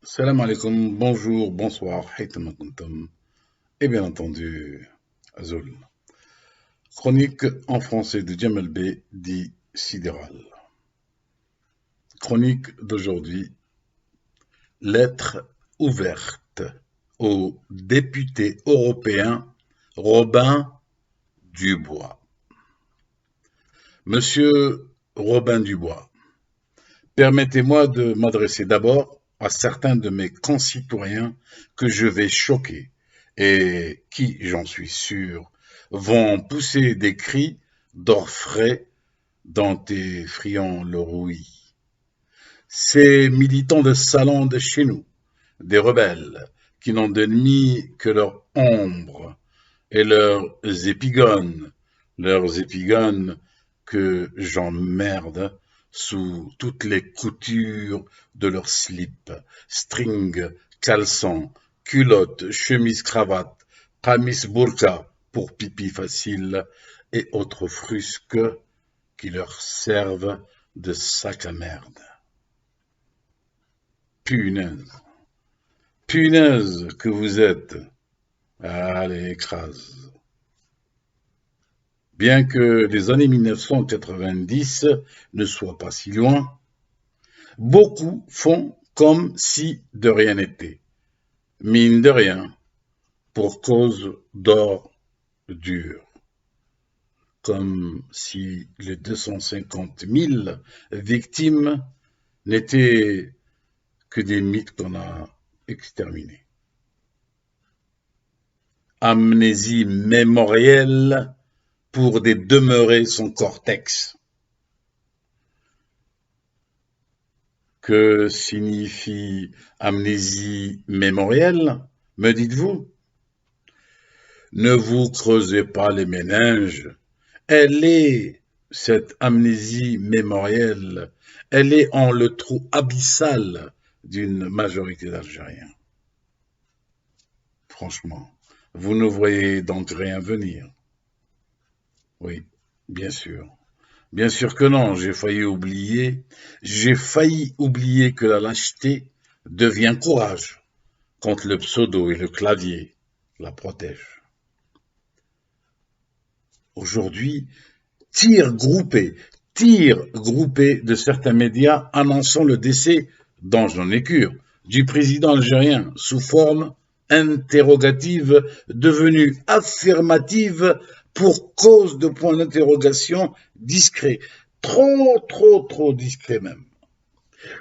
Salam alaikum, bonjour, bonsoir, haythama kuntum, et bien entendu, Azul. Chronique en français de Djamal B, dit sidéral. Chronique d'aujourd'hui, lettre ouverte au député européen Robin Dubois. Monsieur Robin Dubois, permettez-moi de m'adresser d'abord à certains de mes concitoyens que je vais choquer et qui, j'en suis sûr, vont pousser des cris d'orfraie dans tes friands le rouis. Ces militants de salon de chez nous, des rebelles, qui n'ont d'ennemis que leur ombre et leurs épigones que j'emmerde sous toutes les coutures de leurs slips, strings, caleçons, culottes, chemises, cravates, camis, burqa pour pipi facile et autres frusques qui leur servent de sac à merde. Punaise, punaise que vous êtes. Allez, écrase. Bien que les années 1990 ne soient pas si loin, beaucoup font comme si de rien n'était. Mine de rien, pour cause d'or dur. Comme si les 250 000 victimes n'étaient que des mythes qu'on a exterminés. Amnésie mémorielle pour des demeurés son cortex. Que signifie amnésie mémorielle, me dites-vous? Ne vous creusez pas les méninges. Elle est, cette amnésie mémorielle, elle est en le trou abyssal d'une majorité d'Algériens. Franchement, vous ne voyez donc rien venir. Oui, bien sûr. Bien sûr que non, j'ai failli oublier que la lâcheté devient courage quand le pseudo et le clavier la protègent. Aujourd'hui, tir groupé de certains médias annonçant le décès, dont j'en ai cure, du président algérien sous forme interrogative devenue affirmative pour cause de point d'interrogation discret. Trop discret même.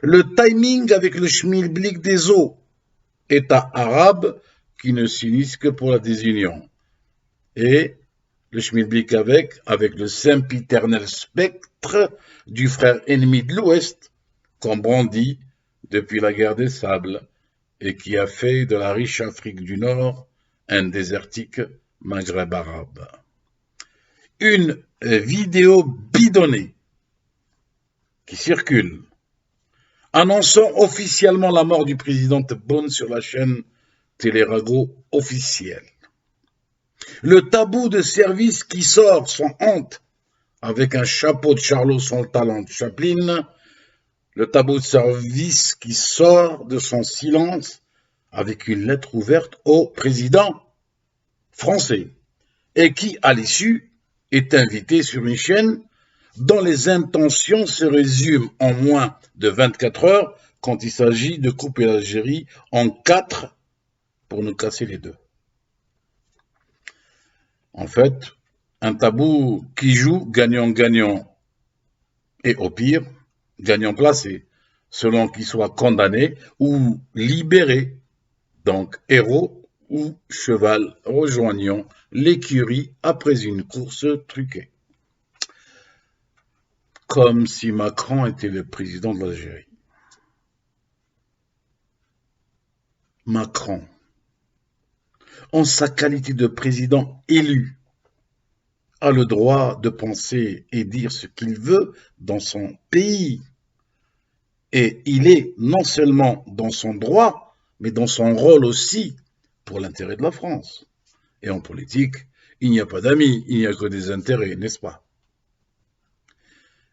Le timing avec le schmilblick des eaux, État arabe qui ne s'unissent que pour la désunion. Et le schmilblick avec le sempiternel spectre du frère ennemi de l'Ouest, qu'on brandit depuis la guerre des sables et qui a fait de la riche Afrique du Nord un désertique Maghreb arabe. Une vidéo bidonnée qui circule, annonçant officiellement la mort du président Tebboune sur la chaîne Télérago officielle. Le tabou de service qui sort sans honte avec un chapeau de Charlot sans le talent de Chaplin, le tabou de service qui sort de son silence avec une lettre ouverte au président français et qui, à l'issue, est invité sur une chaîne dont les intentions se résument en moins de 24 heures quand il s'agit de couper l'Algérie en 4 pour nous casser les deux. En fait, un tabou qui joue gagnant-gagnant et au pire, gagnant placé, selon qu'il soit condamné ou libéré. Donc, héros ou cheval rejoignant l'écurie après une course truquée. Comme si Macron était le président de l'Algérie. Macron, en sa qualité de président élu, a le droit de penser et dire ce qu'il veut dans son pays. Et il est non seulement dans son droit, mais dans son rôle aussi pour l'intérêt de la France. Et en politique, il n'y a pas d'amis, il n'y a que des intérêts, n'est-ce pas?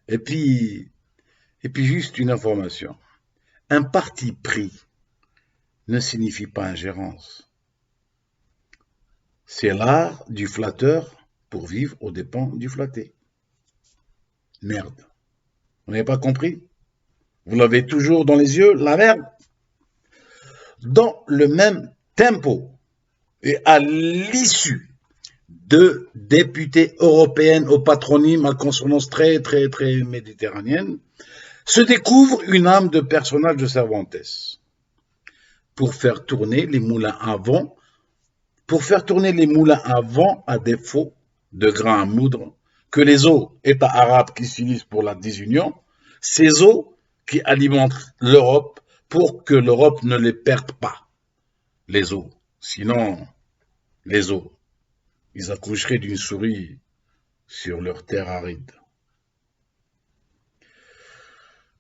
Et puis juste une information. Un parti pris ne signifie pas ingérence. C'est l'art du flatteur pour vivre aux dépens du flatté. Merde. Vous n'avez pas compris? Vous l'avez toujours dans les yeux, la merde? Dans le même tempo et à l'issue de députées européennes au patronyme à consonance très méditerranéenne, se découvre une âme de personnage de Cervantes pour faire tourner les moulins à vent, à défaut de grains à moudre, que les eaux, États arabes qui s'unissent pour la désunion, ces eaux qui alimentent l'Europe pour que l'Europe ne les perde pas, les eaux. Sinon, les eaux, ils accoucheraient d'une souris sur leur terre aride.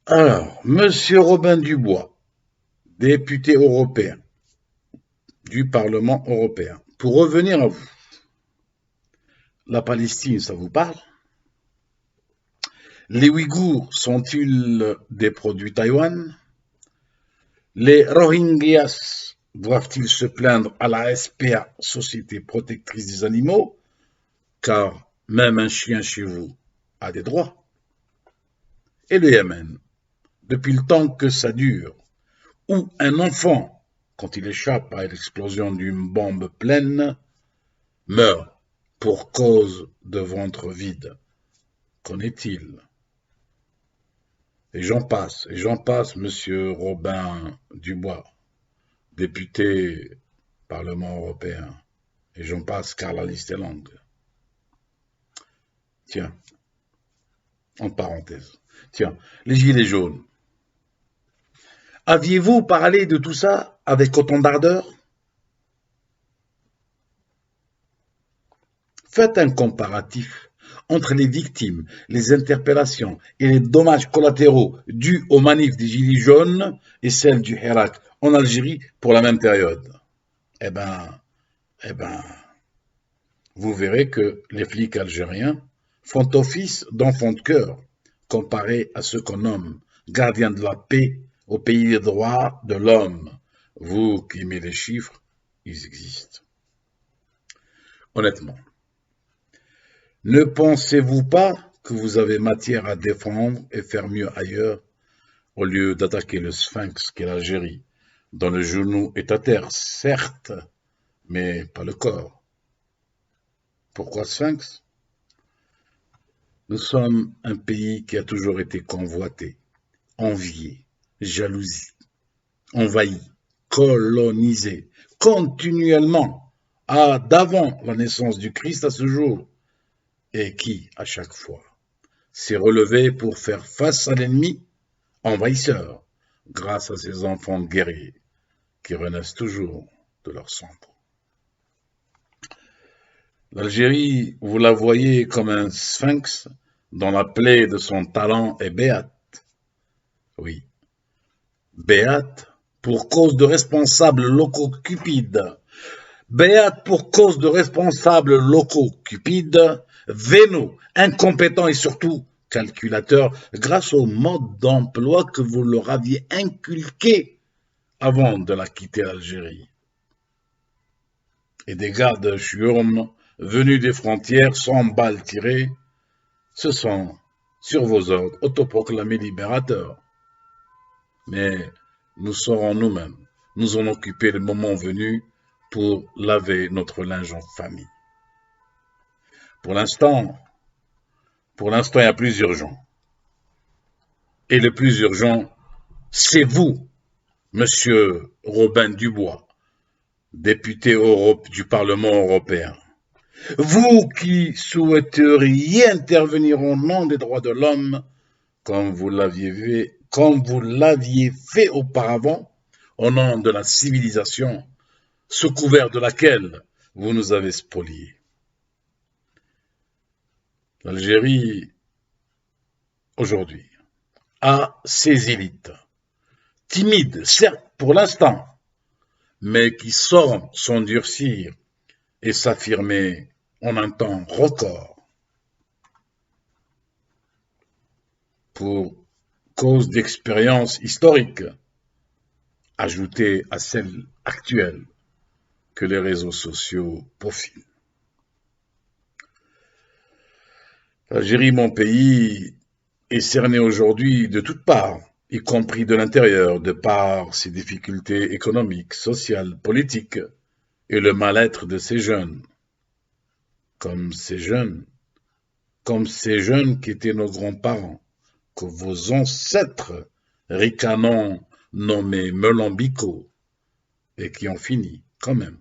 Alors, Monsieur Robin Dubois, député européen du Parlement européen, pour revenir à vous, la Palestine, ça vous parle? Les Ouïghours sont-ils des produits Taïwan? Les Rohingyas doivent-ils se plaindre à la SPA, Société protectrice des animaux? Car même un chien chez vous a des droits. Et le Yémen, depuis le temps que ça dure, où un enfant, quand il échappe à l'explosion d'une bombe pleine, meurt pour cause de ventre vide. Qu'en est-il? Et j'en passe, Monsieur Robin Dubois, député Parlement européen, et j'en passe car la liste est longue. Tiens, en parenthèse, tiens, les gilets jaunes. Aviez-vous parlé de tout ça avec autant d'ardeur? Faites un comparatif entre les victimes, les interpellations et les dommages collatéraux dus aux manifs des Gilets jaunes et celles du Hirak en Algérie pour la même période. Eh ben, vous verrez que les flics algériens font office d'enfants de cœur comparé à ceux qu'on nomme gardiens de la paix au pays des droits de l'homme. Vous qui aimez les chiffres, ils existent. Honnêtement, ne pensez-vous pas que vous avez matière à défendre et faire mieux ailleurs au lieu d'attaquer le sphinx qu'est l'Algérie, dont le genou est à terre, certes, mais pas le corps? Pourquoi sphinx? Nous sommes un pays qui a toujours été convoité, envié, jalousie, envahi, colonisé, continuellement, d'avant la naissance du Christ à ce jour, et qui, à chaque fois, s'est relevé pour faire face à l'ennemi envahisseur, grâce à ces enfants guerriers qui renaissent toujours de leur cendre. L'Algérie, vous la voyez comme un sphinx dont la plaie de son talent est béate. Oui, béate pour cause de responsables locaux cupides. Béate pour cause de responsables locaux cupides, vénaux, incompétents et surtout calculateurs grâce au mode d'emploi que vous leur aviez inculqué avant de la quitter l'Algérie. Et des gardes chiourmes venus des frontières sans balles tirées se sont, sur vos ordres, autoproclamés libérateurs. Mais nous saurons nous-mêmes nous en occuper le moment venu pour laver notre linge en famille. Pour l'instant, il y a plus urgent. Et le plus urgent, c'est vous, Monsieur Robin Dubois, député du Parlement européen. Vous qui souhaiteriez intervenir au nom des droits de l'homme, comme vous l'aviez fait auparavant, au nom de la civilisation, sous couvert de laquelle vous nous avez spoliés. L'Algérie, aujourd'hui, a ses élites, timides, certes, pour l'instant, mais qui sauront s'endurcir et s'affirmer en un temps record pour cause d'expérience historique ajoutée à celle actuelle que les réseaux sociaux peaufinent. L'Algérie, mon pays, est cerné aujourd'hui de toutes parts, y compris de l'intérieur, de par ses difficultés économiques, sociales, politiques et le mal-être de ces jeunes, comme ces jeunes, qui étaient nos grands-parents, que vos ancêtres ricanants nommés Melambico, et qui ont fini, quand même,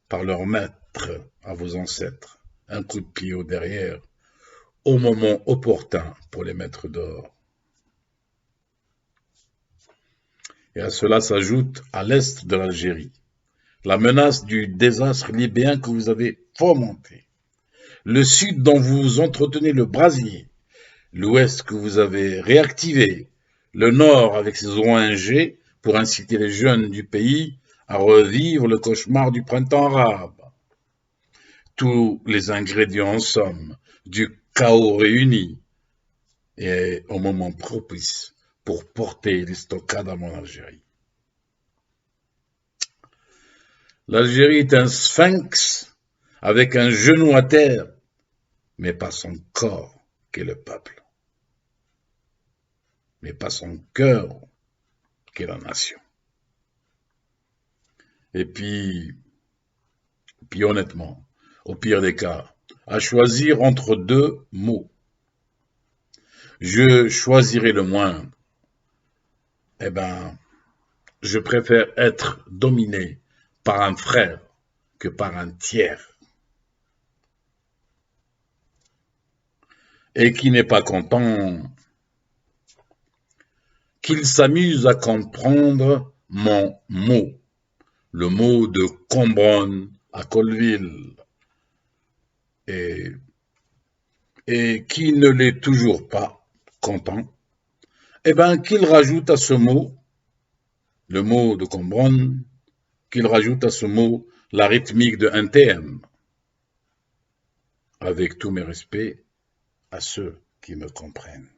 par leur mettre à vos ancêtres un coup de pied au derrière, au moment opportun pour les mettre dehors. Et à cela s'ajoute, à l'est de l'Algérie, la menace du désastre libyen que vous avez fomenté, le sud dont vous entretenez le brasier, l'ouest que vous avez réactivé, le nord avec ses ONG pour inciter les jeunes du pays à revivre le cauchemar du printemps arabe. Tous les ingrédients en somme du chaos réuni et au moment propice pour porter l'estocade en Algérie. L'Algérie est un sphinx avec un genou à terre, mais pas son corps qu'est le peuple, mais pas son cœur qu'est la nation. Et puis honnêtement, au pire des cas, à choisir entre deux mots, je choisirai le moindre. Eh ben, je préfère être dominé par un frère que par un tiers. Et qui n'est pas content, qu'il s'amuse à comprendre mon mot, le mot de Combronne à Colville, et qui ne l'est toujours pas content, eh bien qu'il rajoute à ce mot, le mot de Combronne, qu'il rajoute à ce mot la rythmique de NTM, avec tous mes respects à ceux qui me comprennent.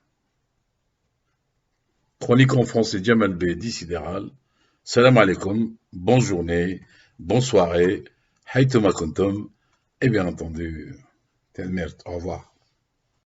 Chronique en français Djamal B. Dissidéral. Salam alaikum, bonne journée, bonne soirée, haytuma kuntum, et bien entendu, tel merde, au revoir.